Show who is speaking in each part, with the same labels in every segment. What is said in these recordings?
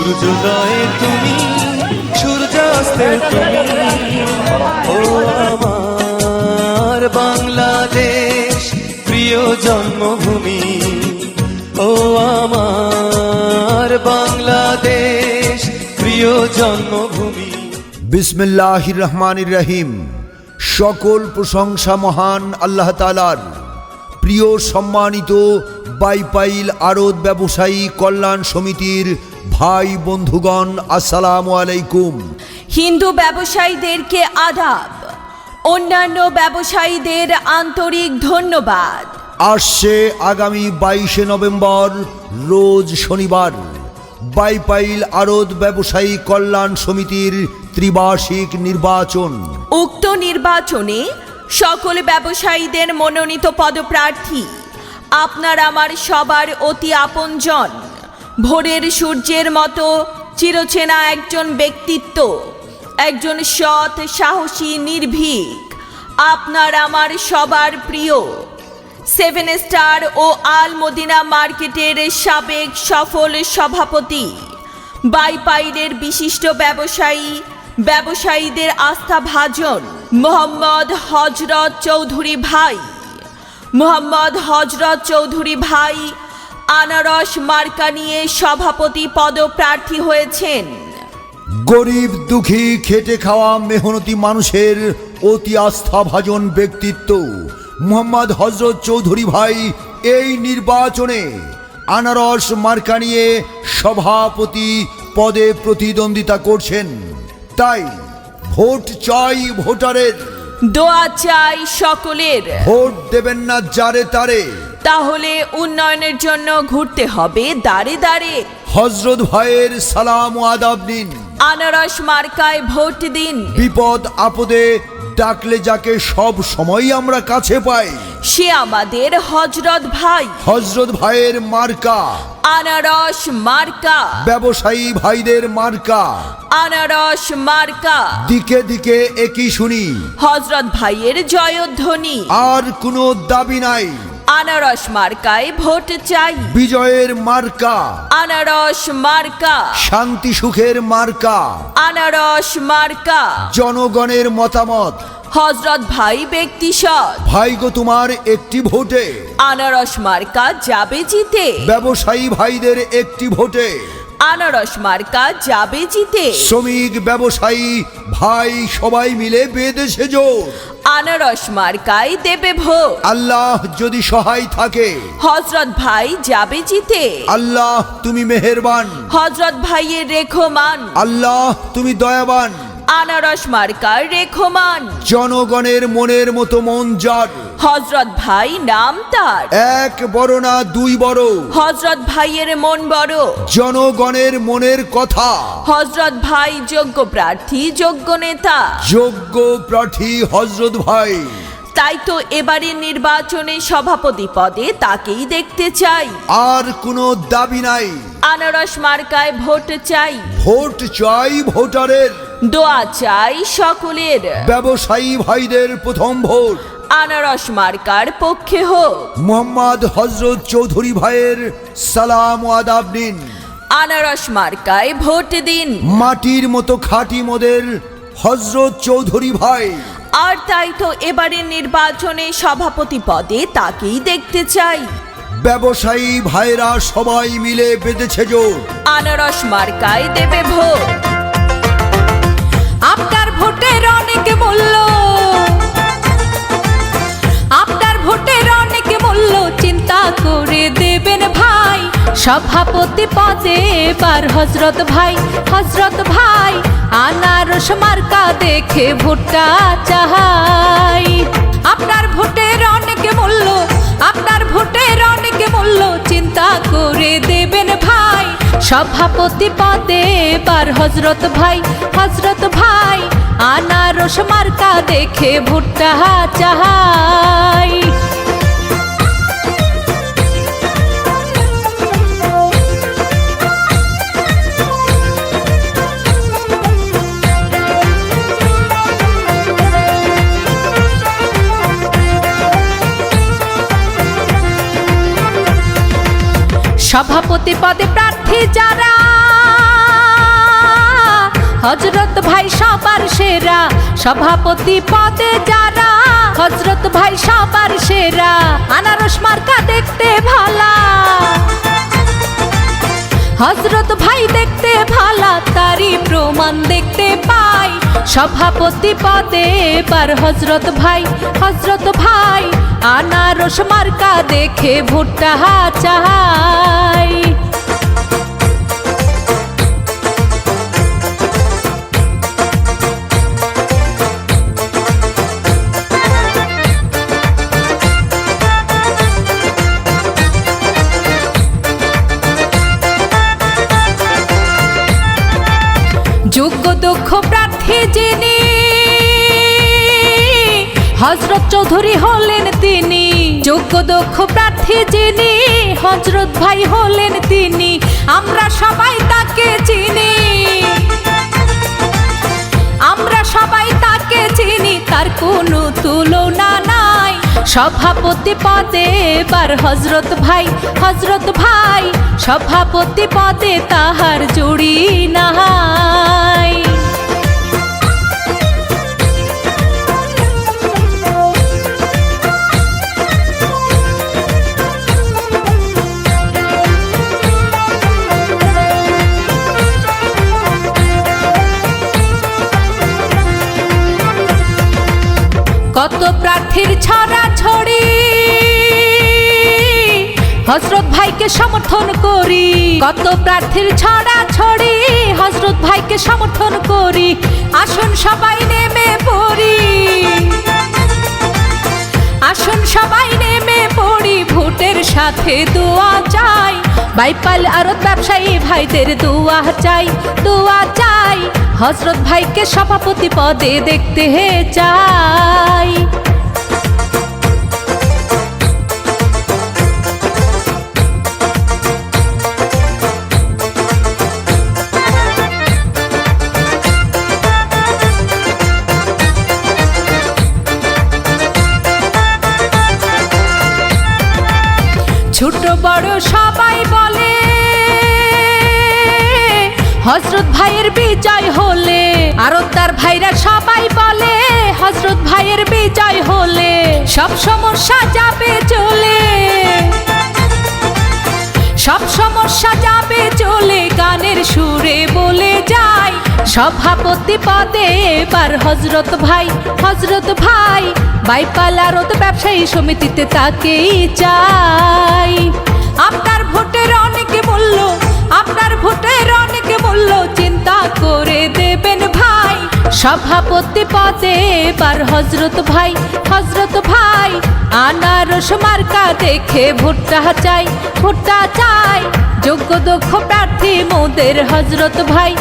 Speaker 1: সূর্যোদয়ে তুমি, সূর্যাস্তে তুমি, ও আমার বাংলাদেশ প্রিয় জন্মভূমি, ও আমার বাংলাদেশ প্রিয় জন্মভূমি।
Speaker 2: বিসমিল্লাহির রহমানির রহিম। সকল প্রশংসা মহান আল্লাহ তাআলার। প্রিয় সম্মানিত বাইপাইল আড়ত ব্যবসায়ী কল্যাণ সমিতির ভাই বন্ধুগণ, আসসালামু আলাইকুম।
Speaker 3: হিন্দু ব্যবসায়ীদেরকে আদাব, অন্যান্য ব্যবসায়ীদের আন্তরিক ধন্যবাদ।
Speaker 2: আসছে আগামী 22 নভেম্বর রোজ শনিবার বাইপাইল আড়ত ব্যবসায়ী কল্যাণ সমিতির ত্রিবার্ষিক নির্বাচন।
Speaker 3: উক্ত নির্বাচনে সকল ব্যবসায়ীদের মনোনীত পদপ্রার্থী আপনার আমার সবার অতি আপনজন, ভোরের সূর্যের মতো চিরচেনা একজন ব্যক্তিত্ব, একজন সৎ, সাহসী, নির্ভীক, আপনার আমার সবার প্রিয় 7 স্টার ও আল মদিনা মার্কেটের সাবেক সফল সভাপতি, বাইপাইলের বিশিষ্ট ব্যবসায়ী, ব্যবসায়ীদের আস্থাভাজন মোহাম্মদ হযরত চৌধুরী ভাই, মোহাম্মদ হযরত চৌধুরী ভাই আনারস মার্কা নিয়ে সভাপতি পদপ্রার্থী হয়েছেন।
Speaker 2: গরিব দুঃখী খেটে খাওয়া মেহনতি মানুষের অতি আস্থাভাজন ব্যক্তিত্ব মোহাম্মদ হযরত চৌধুরী ভাই এই নির্বাচনে আনারস মার্কা নিয়ে সভাপতি পদে প্রতিদ্বন্দ্বিতা করছেন। তাই ভোট চাই ভোটারের,
Speaker 3: দোয়া চাই সকলের।
Speaker 2: ভোট দেবেন না যারে তারে,
Speaker 3: তাহলে উন্নয়নের জন্য ঘুরতে হবে দাঁড়ে দাঁড়ে।
Speaker 2: হযরত ভাইয়ের সালাম ও আদাব নিন,
Speaker 3: আনারস মার্কায় ভোট দিন।
Speaker 2: বিপদ আপদে ডাকলে যাকে সব সময় আমরা কাছে পাই,
Speaker 3: সে আমাদের হযরত ভাই।
Speaker 2: হযরত ভাইয়ের মার্কা
Speaker 3: আনারস মার্কা,
Speaker 2: ব্যবসায়ী ভাইদের মার্কা,
Speaker 3: আনারস মার্কা।
Speaker 2: দিকে দিকে একই শুনি,
Speaker 3: হযরত ভাইয়ের জয়ধ্বনি।
Speaker 2: আর কোনো দাবি নাই,
Speaker 3: আনারস মার্কায় ভোট চাই।
Speaker 2: বিজয়ের মার্কা,
Speaker 3: আনারস মার্কা,
Speaker 2: শান্তি সুখের মার্কা,
Speaker 3: আনারস মার্কা।
Speaker 2: জনগণের মতামত,
Speaker 3: হযরত ভাই ব্যক্তি সৎ,
Speaker 2: ভাইগো তোমার একটি ভোটে,
Speaker 3: আনারস মার্কা যাবে জিতে।
Speaker 2: ব্যবসায়ী ভাইদের একটি ভোটে,
Speaker 3: আনারস মার্কা যাবে জিতে।
Speaker 2: শ্রমিক ব্যবসায়ী ভাই সবাই মিলে বেঁধেছে জোর,
Speaker 3: আনারস মার্কায় দেবে ভোট।
Speaker 2: আল্লাহ যদি সহায় থাকে,
Speaker 3: হযরত ভাই যাবে জিতে।
Speaker 2: আল্লাহ তুমি মেহেরবান,
Speaker 3: হযরত ভাইয়ের রেখমান,
Speaker 2: আল্লাহ তুমি দয়াবান।
Speaker 3: আনারস মার্কার রেখমান,
Speaker 2: জনগণের মনের মতো মন যার,
Speaker 3: হযরত ভাই নাম তার।
Speaker 2: এক বড় না দুই বড়,
Speaker 3: হযরত ভাইয়ের মন বড়।
Speaker 2: জনগণের মনের কথা,
Speaker 3: হযরত ভাই যোগ্য প্রার্থী, যোগ্য নেতা,
Speaker 2: যোগ্য প্রার্থী হযরত ভাই।
Speaker 3: তাই তো এবারের নির্বাচনে সভাপতি পদে তাকেই দেখতে চাই।
Speaker 2: আর কোনো দাবি নাই,
Speaker 3: আনারস মার্কায় ভোট চাই।
Speaker 2: ভোট চাই ভোটারের,
Speaker 3: দোয়া চাই সকলের।
Speaker 2: ব্যবসায়ী ভাইদের প্রথম ভোট
Speaker 3: আনারস মার্কার পক্ষে হোক।
Speaker 2: মোহাম্মদ হযরত চৌধুরী ভাইয়ের সালাম ও আদাব নিন,
Speaker 3: আনারস মার্কায় ভোট দিন।
Speaker 2: মাটির মতো খাঁটি মোদের হযরত চৌধুরী ভাই।
Speaker 3: আর তাই তো এবারের নির্বাচনে সভাপতি পদে তাকেই দেখতে চাই।
Speaker 2: ব্যবসায়ী ভাইরা সবাই মিলে বেঁধেছে জোর,
Speaker 3: আনারস মার্কায় দেবে ভোট।
Speaker 4: আপনার ভোটের অনেক মূল্য, আপনার ভোটের অনেক মূল্য, চিন্তা করে দেবেন ভাই। সভাপতি পদে এবার হযরত ভাই, হযরত ভাই আনারস মার্কা দেখে ভোটটা চাই। আপনার ভোটের অনেক মূল্য, আপনার ভোটের অনেক মূল্য, চিন্তা করে দেবেন ভাই। সভাপতি পদে এবার হযরত ভাই, হযরত ভাই আনারস মার্কা দেখে ভোটটা চাই। সভাপতি পদে প্রার্থী যারা, হযরত ভাই সবার সেরা, সভাপতি পদে যারা হযরত ভাই সবার সেরা। আনারস মার্কা দেখতে ভালা, হযরত ভাই দেখতে ভালা, তারই প্রমাণ দেখতে পাই। সভাপতি পদে এবার হযরত ভাই আনারস মার্কা দেখে ভোটটা চাই। যোগ্য দক্ষ প্রার্থী যিনি হযরত চৌধুরী হলেন তিনি। যোগ্য দক্ষ প্রার্থী যিনি হযরত ভাই হলেন তিনি। আমরা সবাই তাকে চিনি, আমরা সবাই তাকে চিনি, তার কোনো তুলনা নাই। সভাপতি পদে এবার হযরত ভাই সভাপতি পদে তাহার জুড়ি নাই। কত প্রার্থীর ছড়াছড়ি, হযরত ভাইকে সমর্থন করি। কত প্রার্থীর ছড়াছড়ি, হযরত ভাইকে সমর্থন করি। আসুন সবাই নেমে পড়ি, আসুন সবাই নেমে পড়ি, ভোটের সাথে দোয়া চাই। বাইপাল আরত ব্যবসায়ী ভাইদের দোয়া চাই, দোয়া চাই। হযরত ভাইকে সভাপতি পদে দেখতে চাই। ছোট বড় সবাই বলে হযরত ভাইয়ের বিজয় হলে। আরতদার ভাইরা সবাই বলে হযরত ভাইয়ের বিজয় হলে সব সমস্যা যাবে চলে, সব সমস্যা যাবে চলে। গানের সুরে বলে যায় সভাপতি পদে এবার হযরত ভাই বাইপাল আরত ব্যবসায়ী সমিতিতে তাকেই চাই। আপনার ভোটের অনেক মূল্য, আপনার ভোটের অনেক মূল্য, চিন্তা করে দেবেন ভাই। সভাপতি পদে এবার হযরত ভাই আনারস মার্কা দেখে ভোটটা চাই, ভোটটা চাই। যোগ্য দক্ষ প্রার্থী মোদের হযরত ভাই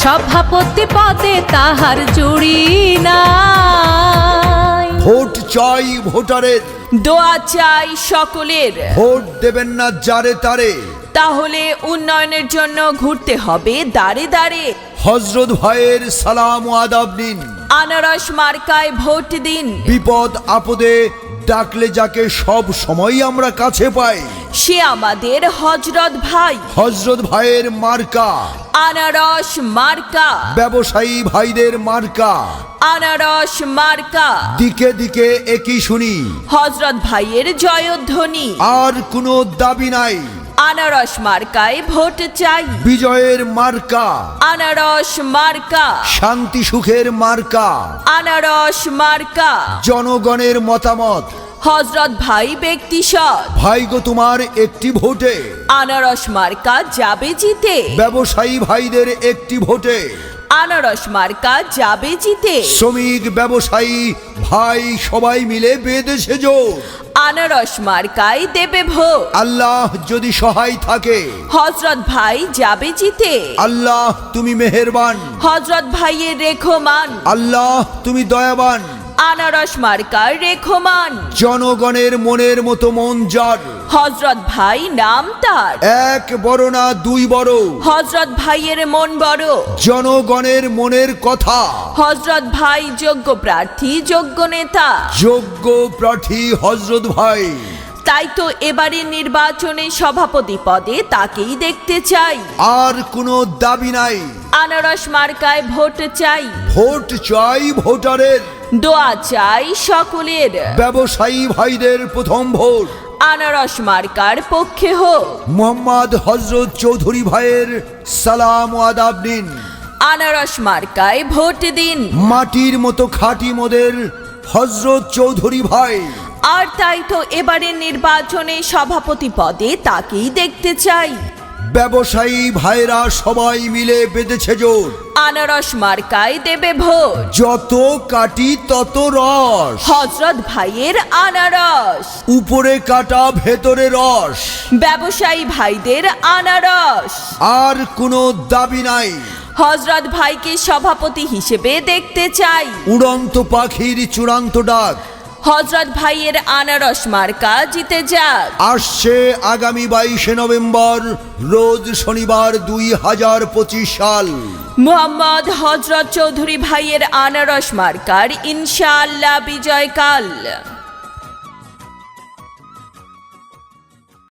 Speaker 4: সভাপতি পদে তাহার জুড়ি নাই।
Speaker 2: ভোট চাই ভোটারের,
Speaker 3: দোয়া চাই সকলের।
Speaker 2: ভোট দেবেন না যারে তারে,
Speaker 3: তাহলে উন্নয়নের জন্য ঘুরতে হবে দাঁড়ে দাঁড়ে।
Speaker 2: হযরত ভাইয়ের সালাম ও আদাব নিন,
Speaker 3: আনারস মার্কায় ভোট দিন।
Speaker 2: বিপদ আপদে ডাকলে যাকে সব সময় আমরা কাছে পাই,
Speaker 3: সে আমাদের হযরত ভাই।
Speaker 2: হযরত ভাইয়ের মার্কা
Speaker 3: আনারস মার্কা,
Speaker 2: ব্যবসায়ী ভাইদের মার্কা।
Speaker 3: আনারস মার্কা,
Speaker 2: দিকে দিকে একই শুনি,
Speaker 3: হযরত ভাইয়ের জয়ধ্বনি।
Speaker 2: আর কোনো দাবি নাই,
Speaker 3: আনারস মার্কায় ভোট চাই।
Speaker 2: বিজয়ের মার্কা,
Speaker 3: আনারস মার্কা,
Speaker 2: শান্তি সুখের মার্কা।
Speaker 3: আনারস মার্কা,
Speaker 2: জনগণের মতামত,
Speaker 3: হযরত ভাই ব্যক্তি সৎ।
Speaker 2: ভাই গো তোমার একটি ভোটে,
Speaker 3: আনারস মার্কা যাবে জিতে।
Speaker 2: ব্যবসায়ী ভাইদের একটি ভোটে,
Speaker 3: আনারস মার্কা যাবে জিতে।
Speaker 2: শ্রমিক ব্যবসায়ী ভাই সবাই মিলে বেঁধেছে জোর,
Speaker 3: আনারস মার্কায় দেবে ভোট।
Speaker 2: আল্লাহ যদি সহায় থাকে,
Speaker 3: হযরত ভাই যাবে জিতে।
Speaker 2: আল্লাহ তুমি মেহেরবান,
Speaker 3: হযরত ভাইয়ের রেখমান।
Speaker 2: আল্লাহ তুমি দয়াবান।
Speaker 3: আনারস মার্কার রেখমান,
Speaker 2: জনগণের মনের মতো মন যার,
Speaker 3: হযরত ভাই নাম তার।
Speaker 2: এক বড় না দুই বড়,
Speaker 3: হযরত ভাইয়ের মন বড়।
Speaker 2: জনগণের মনের কথা,
Speaker 3: হযরত ভাই যোগ্য প্রার্থী, যোগ্য নেতা।
Speaker 2: যোগ্য প্রার্থী হযরত ভাই।
Speaker 3: তাই তো এবারের নির্বাচনে সভাপতি পদে তাকেই দেখতে চাই।
Speaker 2: আর কোনো দাবি নাই,
Speaker 3: আনারস মার্কায় ভোট চাই,
Speaker 2: ভোট চাই ভোটারের,
Speaker 3: দোয়া চাই সকলের,
Speaker 2: ব্যবসায়ী ভাইদের প্রথম ভোট
Speaker 3: আনারস মার্কার পক্ষে হোক।
Speaker 2: মোহাম্মদ হযরত চৌধুরী ভাইয়ের সালাম ও আদাব নিন।
Speaker 3: আনারস মার্কায় ভোট দিন।
Speaker 2: মাটির মতো খাঁটি মোদের হযরত চৌধুরী ভাই,
Speaker 3: আর তাই তো এবারের নির্বাচনে সভাপতি পদে তাকেই দেখতে চাই।
Speaker 2: ব্যবসায়ী ভাইরা সবাই মিলে বেঁধেছে জোর,
Speaker 3: আনারস মার্কায় দেবে ভোট,
Speaker 2: যত কাটি তত রস,
Speaker 3: হযরত ভাইয়ের আনারস,
Speaker 2: উপরে কাটা ভেতরে রস,
Speaker 3: ব্যবসায়ী ভাইদের আনারস।
Speaker 2: আর কোনো দাবি নাই,
Speaker 3: হযরত ভাইকে সভাপতি হিসেবে দেখতে চাই।
Speaker 2: উড়ন্ত পাখির চূড়ান্ত ডাক
Speaker 3: হযরত ভাইয়ের আনারস মার্কা জিতে যাক।
Speaker 2: আসছে আগামী 22 নভেম্বর রোজ শনিবার 2025 সাল।
Speaker 3: মোহাম্মদ হযরত চৌধুরী ভাইয়ের আনারস মার্কার ইনশাআল্লাহ বিজয়কাল।